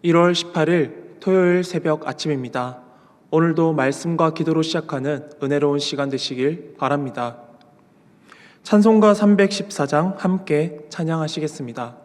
1월 18일 토요일 새벽 아침입니다. 오늘도 말씀과 기도로 시작하는 은혜로운 시간 되시길 바랍니다. 찬송가 314장 함께 찬양하시겠습니다.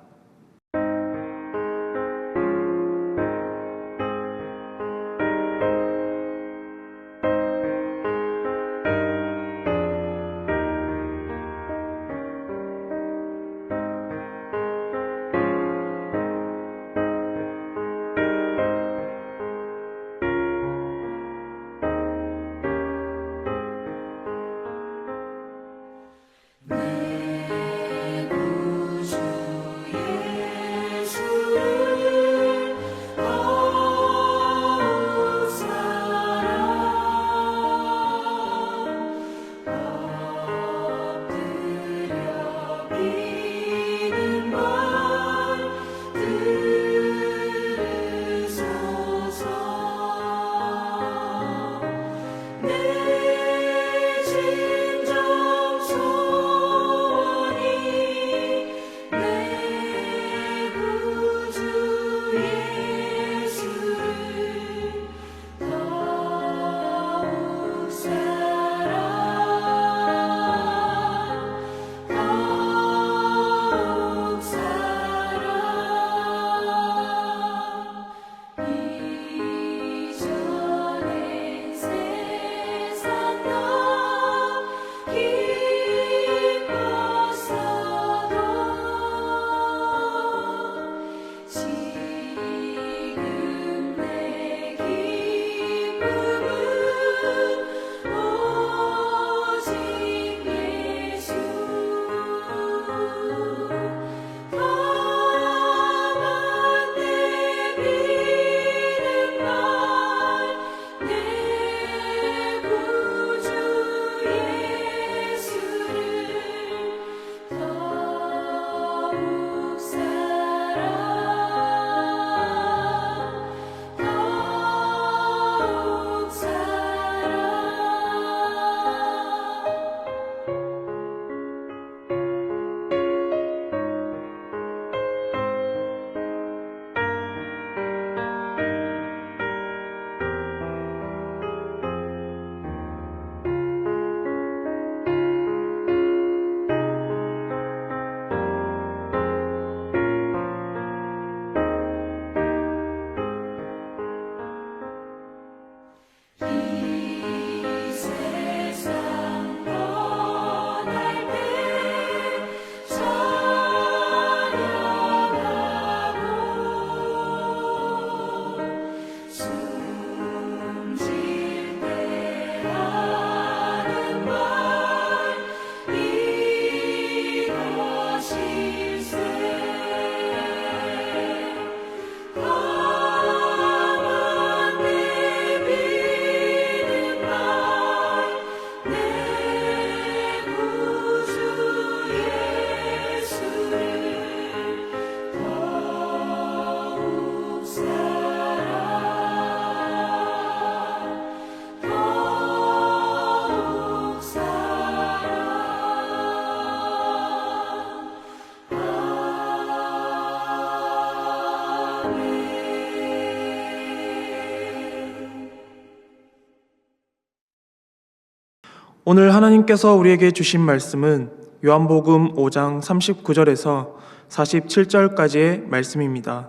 오늘 하나님께서 우리에게 주신 말씀은 요한복음 5장 39절에서 47절까지의 말씀입니다.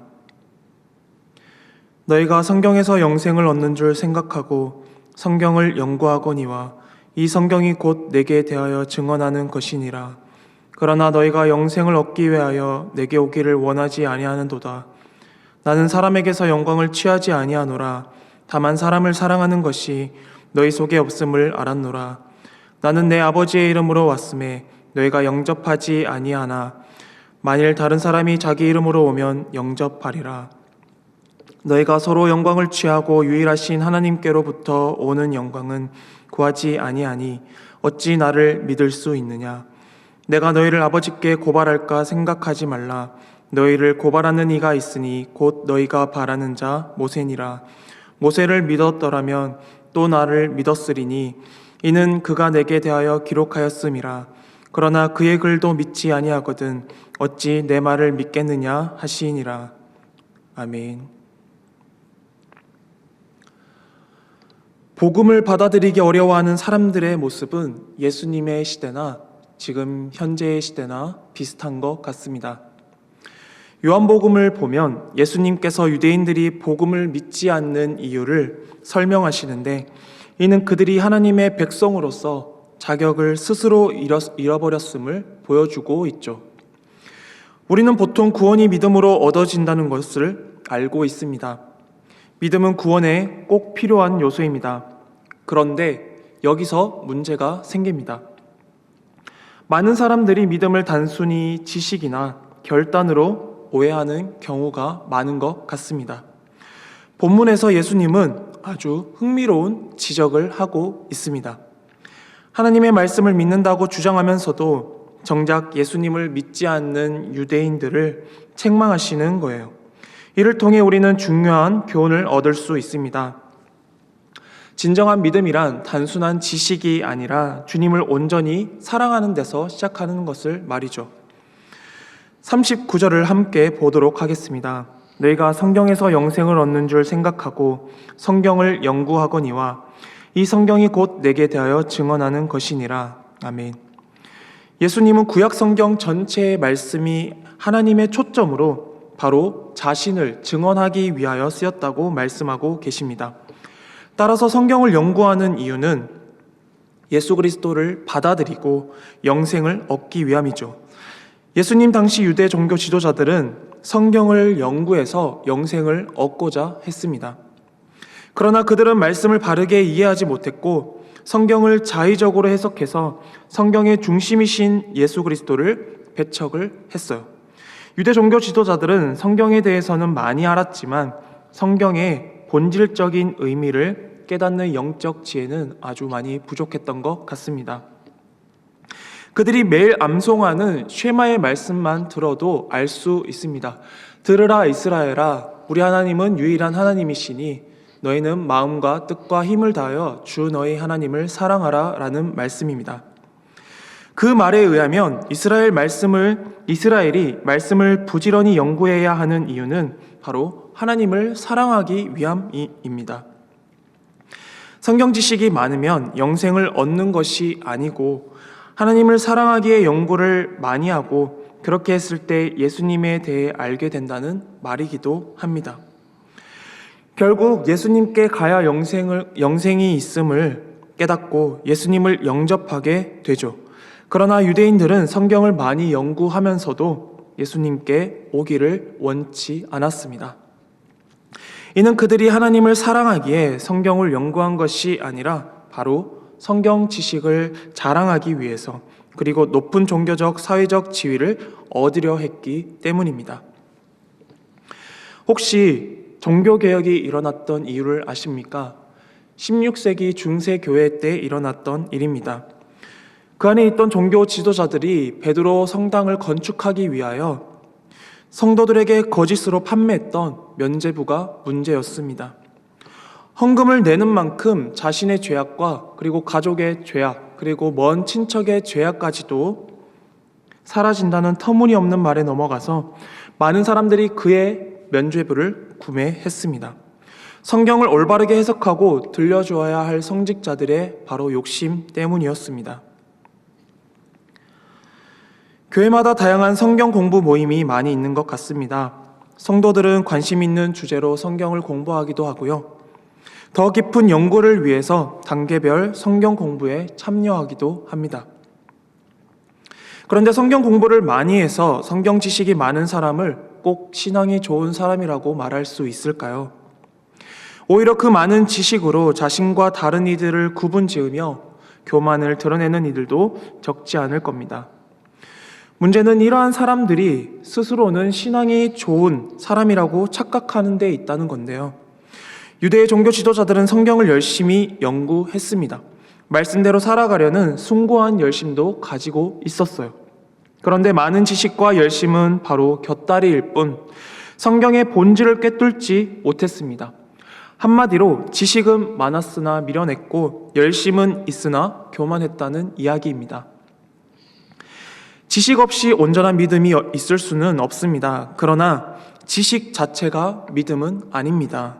너희가 성경에서 영생을 얻는 줄 생각하고 성경을 연구하거니와 이 성경이 곧 내게 대하여 증언하는 것이니라. 그러나 너희가 영생을 얻기 위하여 내게 오기를 원하지 아니하는도다. 나는 사람에게서 영광을 취하지 아니하노라. 다만 사람을 사랑하는 것이 너희 속에 없음을 알았노라. 나는 내 아버지의 이름으로 왔음에 너희가 영접하지 아니하나 만일 다른 사람이 자기 이름으로 오면 영접하리라. 너희가 서로 영광을 취하고 유일하신 하나님께로부터 오는 영광은 구하지 아니하니 어찌 나를 믿을 수 있느냐. 내가 너희를 아버지께 고발할까 생각하지 말라. 너희를 고발하는 이가 있으니 곧 너희가 바라는 자 모세니라. 모세를 믿었더라면 또 나를 믿었으리니 이는 그가 내게 대하여 기록하였음이라. 그러나 그의 글도 믿지 아니하거든 어찌 내 말을 믿겠느냐 하시니라. 아멘. 복음을 받아들이기 어려워하는 사람들의 모습은 예수님의 시대나 지금 현재의 시대나 비슷한 것 같습니다. 요한복음을 보면 예수님께서 유대인들이 복음을 믿지 않는 이유를 설명하시는데, 이는 그들이 하나님의 백성으로서 자격을 스스로 잃어버렸음을 보여주고 있죠. 우리는 보통 구원이 믿음으로 얻어진다는 것을 알고 있습니다. 믿음은 구원에 꼭 필요한 요소입니다. 그런데 여기서 문제가 생깁니다. 많은 사람들이 믿음을 단순히 지식이나 결단으로 오해하는 경우가 많은 것 같습니다. 본문에서 예수님은 아주 흥미로운 지적을 하고 있습니다. 하나님의 말씀을 믿는다고 주장하면서도 정작 예수님을 믿지 않는 유대인들을 책망하시는 거예요. 이를 통해 우리는 중요한 교훈을 얻을 수 있습니다. 진정한 믿음이란 단순한 지식이 아니라 주님을 온전히 사랑하는 데서 시작하는 것을 말이죠. 39절을 함께 보도록 하겠습니다. 너희가 성경에서 영생을 얻는 줄 생각하고 성경을 연구하거니와 이 성경이 곧 내게 대하여 증언하는 것이니라. 아멘. 예수님은 구약 성경 전체의 말씀이 하나님의 초점으로 바로 자신을 증언하기 위하여 쓰였다고 말씀하고 계십니다. 따라서 성경을 연구하는 이유는 예수 그리스도를 받아들이고 영생을 얻기 위함이죠. 예수님 당시 유대 종교 지도자들은 성경을 연구해서 영생을 얻고자 했습니다. 그러나 그들은 말씀을 바르게 이해하지 못했고 성경을 자의적으로 해석해서 성경의 중심이신 예수 그리스도를 배척을 했어요. 유대 종교 지도자들은 성경에 대해서는 많이 알았지만 성경의 본질적인 의미를 깨닫는 영적 지혜는 아주 많이 부족했던 것 같습니다. 그들이 매일 암송하는 쉐마의 말씀만 들어도 알 수 있습니다. 들으라 이스라엘아, 우리 하나님은 유일한 하나님이시니 너희는 마음과 뜻과 힘을 다하여 주 너희 하나님을 사랑하라 라는 말씀입니다. 그 말에 의하면 이스라엘이 말씀을 부지런히 연구해야 하는 이유는 바로 하나님을 사랑하기 위함입니다. 성경 지식이 많으면 영생을 얻는 것이 아니고 하나님을 사랑하기에 연구를 많이 하고 그렇게 했을 때 예수님에 대해 알게 된다는 말이기도 합니다. 결국 예수님께 가야 영생이 있음을 깨닫고 예수님을 영접하게 되죠. 그러나 유대인들은 성경을 많이 연구하면서도 예수님께 오기를 원치 않았습니다. 이는 그들이 하나님을 사랑하기에 성경을 연구한 것이 아니라 바로 성경 지식을 자랑하기 위해서, 그리고 높은 종교적, 사회적 지위를 얻으려 했기 때문입니다. 혹시 종교개혁이 일어났던 이유를 아십니까? 16세기 중세 교회 때 일어났던 일입니다. 그 안에 있던 종교 지도자들이 베드로 성당을 건축하기 위하여 성도들에게 거짓으로 판매했던 면죄부가 문제였습니다. 헌금을 내는 만큼 자신의 죄악과 그리고 가족의 죄악, 그리고 먼 친척의 죄악까지도 사라진다는 터무니없는 말에 넘어가서 많은 사람들이 그의 면죄부를 구매했습니다. 성경을 올바르게 해석하고 들려주어야 할 성직자들의 바로 욕심 때문이었습니다. 교회마다 다양한 성경 공부 모임이 많이 있는 것 같습니다. 성도들은 관심 있는 주제로 성경을 공부하기도 하고요. 더 깊은 연구를 위해서 단계별 성경 공부에 참여하기도 합니다. 그런데 성경 공부를 많이 해서 성경 지식이 많은 사람을 꼭 신앙이 좋은 사람이라고 말할 수 있을까요? 오히려 그 많은 지식으로 자신과 다른 이들을 구분지으며 교만을 드러내는 이들도 적지 않을 겁니다. 문제는 이러한 사람들이 스스로는 신앙이 좋은 사람이라고 착각하는 데 있다는 건데요. 유대의 종교 지도자들은 성경을 열심히 연구했습니다. 말씀대로 살아가려는 숭고한 열심도 가지고 있었어요. 그런데 많은 지식과 열심은 바로 곁다리일 뿐 성경의 본질을 꿰뚫지 못했습니다. 한마디로 지식은 많았으나 미련했고 열심은 있으나 교만했다는 이야기입니다. 지식 없이 온전한 믿음이 있을 수는 없습니다. 그러나 지식 자체가 믿음은 아닙니다.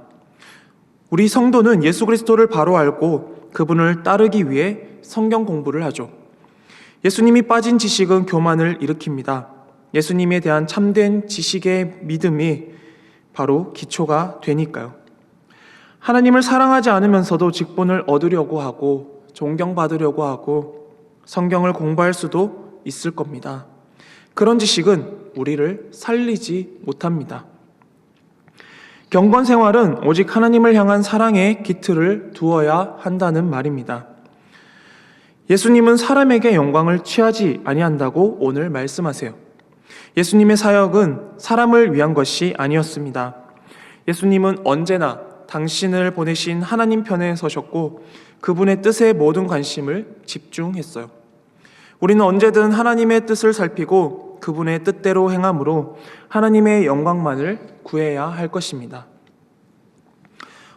우리 성도는 예수 그리스도를 바로 알고 그분을 따르기 위해 성경 공부를 하죠. 예수님이 빠진 지식은 교만을 일으킵니다. 예수님에 대한 참된 지식의 믿음이 바로 기초가 되니까요. 하나님을 사랑하지 않으면서도 직분을 얻으려고 하고 존경받으려고 하고 성경을 공부할 수도 있을 겁니다. 그런 지식은 우리를 살리지 못합니다. 경건 생활은 오직 하나님을 향한 사랑의 기틀을 두어야 한다는 말입니다. 예수님은 사람에게 영광을 취하지 아니한다고 오늘 말씀하세요. 예수님의 사역은 사람을 위한 것이 아니었습니다. 예수님은 언제나 당신을 보내신 하나님 편에 서셨고 그분의 뜻에 모든 관심을 집중했어요. 우리는 언제든 하나님의 뜻을 살피고 그분의 뜻대로 행함으로 하나님의 영광만을 구해야 할 것입니다.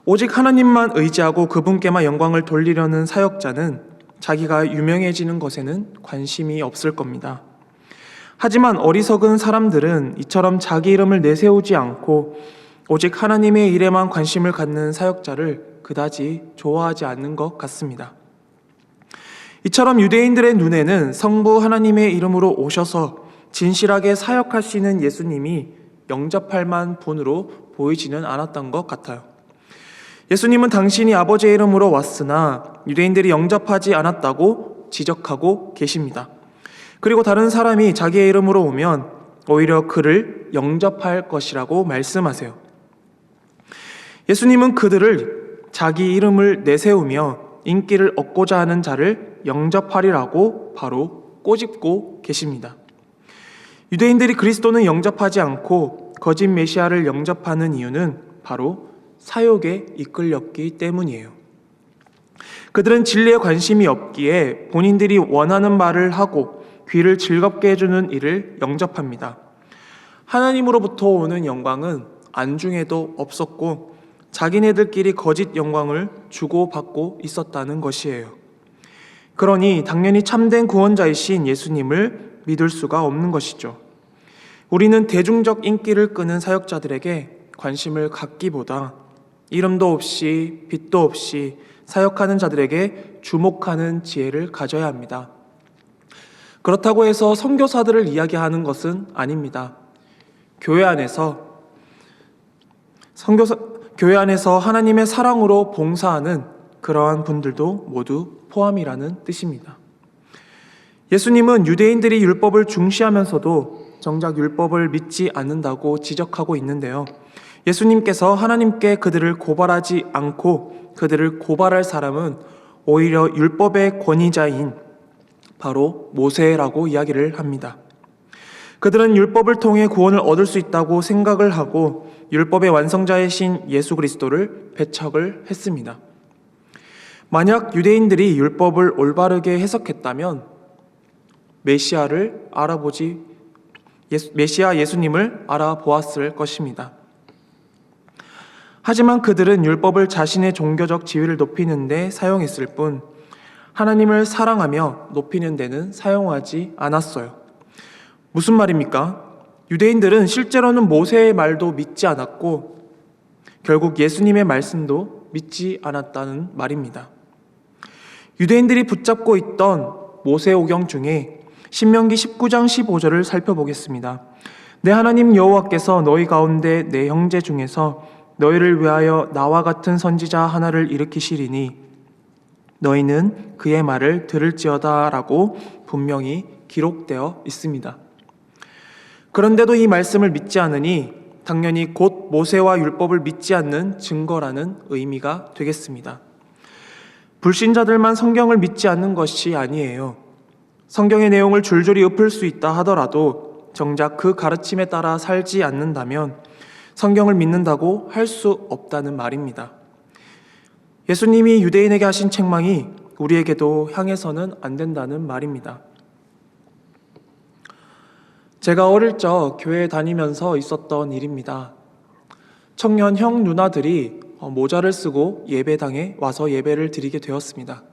오직 하나님만 의지하고 그분께만 영광을 돌리려는 사역자는 자기가 유명해지는 것에는 관심이 없을 겁니다. 하지만 어리석은 사람들은 이처럼 자기 이름을 내세우지 않고 오직 하나님의 일에만 관심을 갖는 사역자를 그다지 좋아하지 않는 것 같습니다. 이처럼 유대인들의 눈에는 성부 하나님의 이름으로 오셔서 진실하게 사역하시는 예수님이 영접할 만한 분으로 보이지는 않았던 것 같아요. 예수님은 당신이 아버지의 이름으로 왔으나 유대인들이 영접하지 않았다고 지적하고 계십니다. 그리고 다른 사람이 자기의 이름으로 오면 오히려 그를 영접할 것이라고 말씀하세요. 예수님은 그들을 자기 이름을 내세우며 인기를 얻고자 하는 자를 영접하리라고 바로 꼬집고 계십니다. 유대인들이 그리스도는 영접하지 않고 거짓 메시아를 영접하는 이유는 바로 사욕에 이끌렸기 때문이에요. 그들은 진리에 관심이 없기에 본인들이 원하는 말을 하고 귀를 즐겁게 해주는 일을 영접합니다. 하나님으로부터 오는 영광은 안중에도 없었고 자기네들끼리 거짓 영광을 주고받고 있었다는 것이에요. 그러니 당연히 참된 구원자이신 예수님을 믿을 수가 없는 것이죠. 우리는 대중적 인기를 끄는 사역자들에게 관심을 갖기보다 이름도 없이 빛도 없이 사역하는 자들에게 주목하는 지혜를 가져야 합니다. 그렇다고 해서 선교사들을 이야기하는 것은 아닙니다. 교회 안에서 하나님의 사랑으로 봉사하는 그러한 분들도 모두 포함이라는 뜻입니다. 예수님은 유대인들이 율법을 중시하면서도 정작 율법을 믿지 않는다고 지적하고 있는데요. 예수님께서 하나님께 그들을 고발하지 않고 그들을 고발할 사람은 오히려 율법의 권위자인 바로 모세라고 이야기를 합니다. 그들은 율법을 통해 구원을 얻을 수 있다고 생각을 하고 율법의 완성자이신 예수 그리스도를 배척을 했습니다. 만약 유대인들이 율법을 올바르게 해석했다면 메시아 예수님을 알아보았을 것입니다. 하지만 그들은 율법을 자신의 종교적 지위를 높이는 데 사용했을 뿐 하나님을 사랑하며 높이는 데는 사용하지 않았어요. 무슨 말입니까? 유대인들은 실제로는 모세의 말도 믿지 않았고 결국 예수님의 말씀도 믿지 않았다는 말입니다. 유대인들이 붙잡고 있던 모세오경 중에 신명기 19장 15절을 살펴보겠습니다. 내 하나님 여호와께서 너희 가운데 내 형제 중에서 너희를 위하여 나와 같은 선지자 하나를 일으키시리니 너희는 그의 말을 들을지어다 라고 분명히 기록되어 있습니다. 그런데도 이 말씀을 믿지 않으니 당연히 곧 모세와 율법을 믿지 않는 증거라는 의미가 되겠습니다. 불신자들만 성경을 믿지 않는 것이 아니에요. 성경의 내용을 줄줄이 읊을 수 있다 하더라도 정작 그 가르침에 따라 살지 않는다면 성경을 믿는다고 할 수 없다는 말입니다. 예수님이 유대인에게 하신 책망이 우리에게도 향해서는 안 된다는 말입니다. 제가 어릴 적 교회에 다니면서 있었던 일입니다. 청년 형 누나들이 모자를 쓰고 예배당에 와서 예배를 드리게 되었습니다.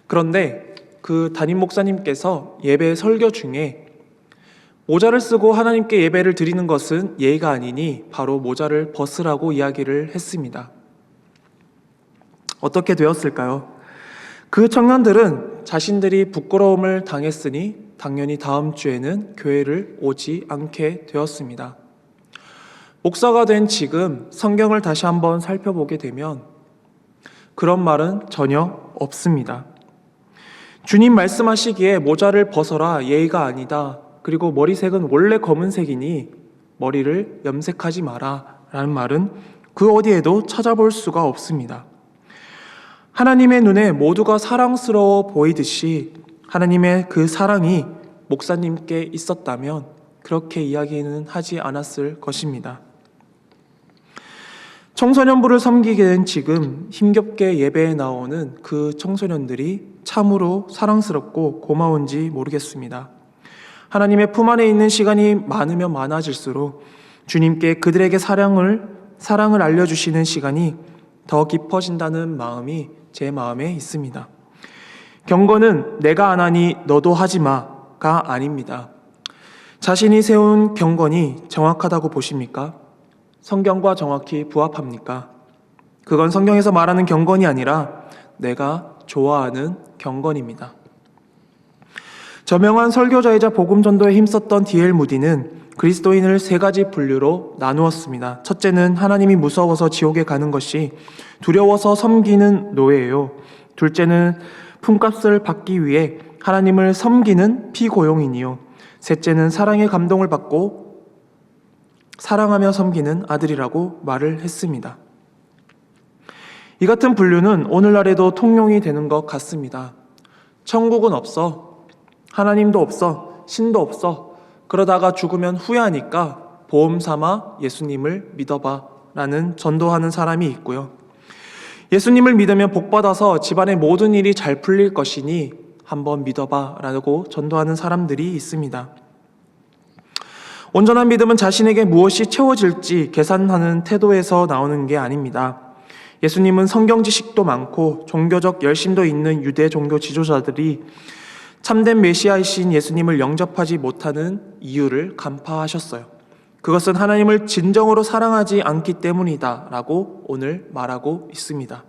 그런데 그 담임 목사님께서 예배 설교 중에 모자를 쓰고 하나님께 예배를 드리는 것은 예의가 아니니 바로 모자를 벗으라고 이야기를 했습니다. 어떻게 되었을까요? 그 청년들은 자신들이 부끄러움을 당했으니 당연히 다음 주에는 교회를 오지 않게 되었습니다. 목사가 된 지금 성경을 다시 한번 살펴보게 되면 그런 말은 전혀 없습니다. 주님 말씀하시기에 모자를 벗어라 예의가 아니다. 그리고 머리색은 원래 검은색이니 머리를 염색하지 마라 라는 말은 그 어디에도 찾아볼 수가 없습니다. 하나님의 눈에 모두가 사랑스러워 보이듯이 하나님의 그 사랑이 목사님께 있었다면 그렇게 이야기는 하지 않았을 것입니다. 청소년부를 섬기게 된 지금 힘겹게 예배에 나오는 그 청소년들이 참으로 사랑스럽고 고마운지 모르겠습니다. 하나님의 품 안에 있는 시간이 많으면 많아질수록 주님께 그들에게 사랑을 알려주시는 시간이 더 깊어진다는 마음이 제 마음에 있습니다. 경건은 내가 안 하니 너도 하지 마가 아닙니다. 자신이 세운 경건이 정확하다고 보십니까? 성경과 정확히 부합합니까? 그건 성경에서 말하는 경건이 아니라 내가 좋아하는 경건입니다. 저명한 설교자이자 복음 전도에 힘썼던 D.L. 무디는 그리스도인을 세 가지 분류로 나누었습니다. 첫째는 하나님이 무서워서 지옥에 가는 것이 두려워서 섬기는 노예예요. 둘째는 품값을 받기 위해 하나님을 섬기는 피고용인이요. 셋째는 사랑의 감동을 받고 사랑하며 섬기는 아들이라고 말을 했습니다. 이 같은 분류는 오늘날에도 통용이 되는 것 같습니다. 천국은 없어, 하나님도 없어, 신도 없어, 그러다가 죽으면 후회하니까 보험 삼아 예수님을 믿어봐 라는 전도하는 사람이 있고요. 예수님을 믿으면 복받아서 집안의 모든 일이 잘 풀릴 것이니 한번 믿어봐 라고 전도하는 사람들이 있습니다. 온전한 믿음은 자신에게 무엇이 채워질지 계산하는 태도에서 나오는 게 아닙니다. 예수님은 성경 지식도 많고 종교적 열심도 있는 유대 종교 지도자들이 참된 메시아이신 예수님을 영접하지 못하는 이유를 간파하셨어요. 그것은 하나님을 진정으로 사랑하지 않기 때문이다 라고 오늘 말하고 있습니다.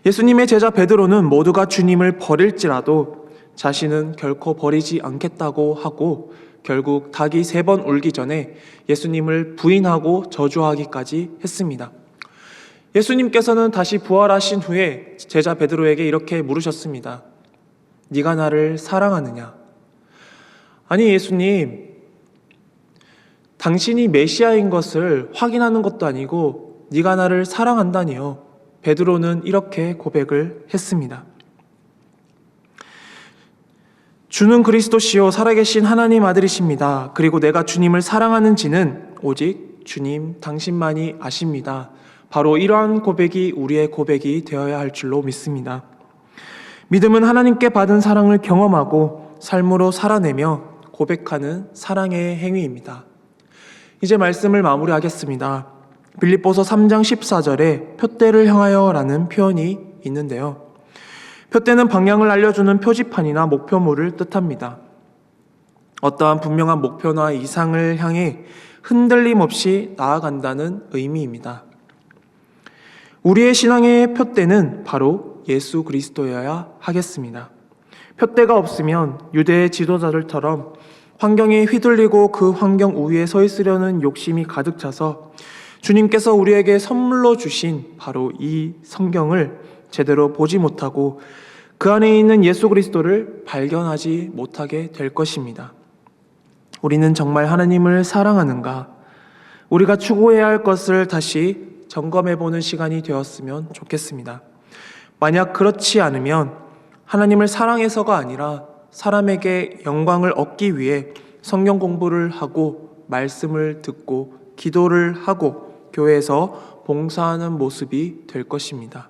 예수님의 제자 베드로는 모두가 주님을 버릴지라도 자신은 결코 버리지 않겠다고 하고 결국 닭이 3번 울기 전에 예수님을 부인하고 저주하기까지 했습니다. 예수님께서는 다시 부활하신 후에 제자 베드로에게 이렇게 물으셨습니다. 네가 나를 사랑하느냐? 아니 예수님, 당신이 메시아인 것을 확인하는 것도 아니고 네가 나를 사랑한다니요. 베드로는 이렇게 고백을 했습니다. 주는 그리스도시요 살아계신 하나님 아들이십니다. 그리고 내가 주님을 사랑하는지는 오직 주님 당신만이 아십니다. 바로 이러한 고백이 우리의 고백이 되어야 할 줄로 믿습니다. 믿음은 하나님께 받은 사랑을 경험하고 삶으로 살아내며 고백하는 사랑의 행위입니다. 이제 말씀을 마무리하겠습니다. 빌립보서 3장 14절에 표대를 향하여 라는 표현이 있는데요. 표대는 방향을 알려주는 표지판이나 목표물을 뜻합니다. 어떠한 분명한 목표나 이상을 향해 흔들림 없이 나아간다는 의미입니다. 우리의 신앙의 표대는 바로 예수 그리스도여야 하겠습니다. 표대가 없으면 유대의 지도자들처럼 환경에 휘둘리고 그 환경 우위에 서 있으려는 욕심이 가득 차서 주님께서 우리에게 선물로 주신 바로 이 성경을 제대로 보지 못하고 그 안에 있는 예수 그리스도를 발견하지 못하게 될 것입니다. 우리는 정말 하나님을 사랑하는가? 우리가 추구해야 할 것을 다시 점검해보는 시간이 되었으면 좋겠습니다. 만약 그렇지 않으면 하나님을 사랑해서가 아니라 사람에게 영광을 얻기 위해 성경 공부를 하고 말씀을 듣고 기도를 하고 교회에서 봉사하는 모습이 될 것입니다.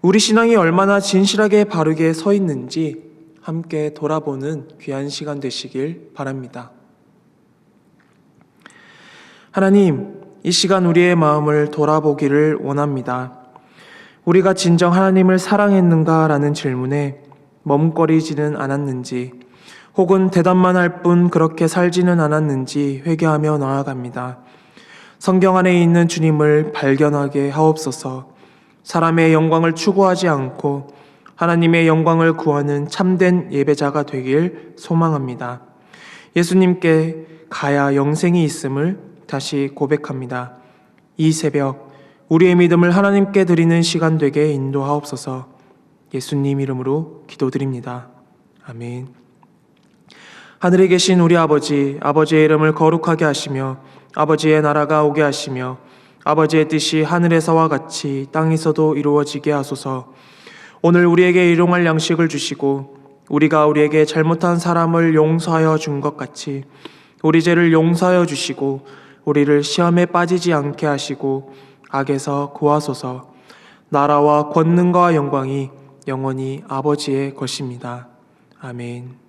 우리 신앙이 얼마나 진실하게 바르게 서 있는지 함께 돌아보는 귀한 시간 되시길 바랍니다. 하나님, 이 시간 우리의 마음을 돌아보기를 원합니다. 우리가 진정 하나님을 사랑했는가라는 질문에 머뭇거리지는 않았는지 혹은 대답만 할 뿐 그렇게 살지는 않았는지 회개하며 나아갑니다. 성경 안에 있는 주님을 발견하게 하옵소서. 사람의 영광을 추구하지 않고 하나님의 영광을 구하는 참된 예배자가 되길 소망합니다. 예수님께 가야 영생이 있음을 다시 고백합니다. 이 새벽 우리의 믿음을 하나님께 드리는 시간 되게 인도하옵소서. 예수님 이름으로 기도드립니다. 아멘. 하늘에 계신 우리 아버지, 아버지의 이름을 거룩하게 하시며 아버지의 나라가 오게 하시며 아버지의 뜻이 하늘에서와 같이 땅에서도 이루어지게 하소서. 오늘 우리에게 일용할 양식을 주시고 우리가 우리에게 잘못한 사람을 용서하여 준 것 같이 우리 죄를 용서하여 주시고 우리를 시험에 빠지지 않게 하시고 악에서 구하소서. 나라와 권능과 영광이 영원히 아버지의 것입니다. 아멘.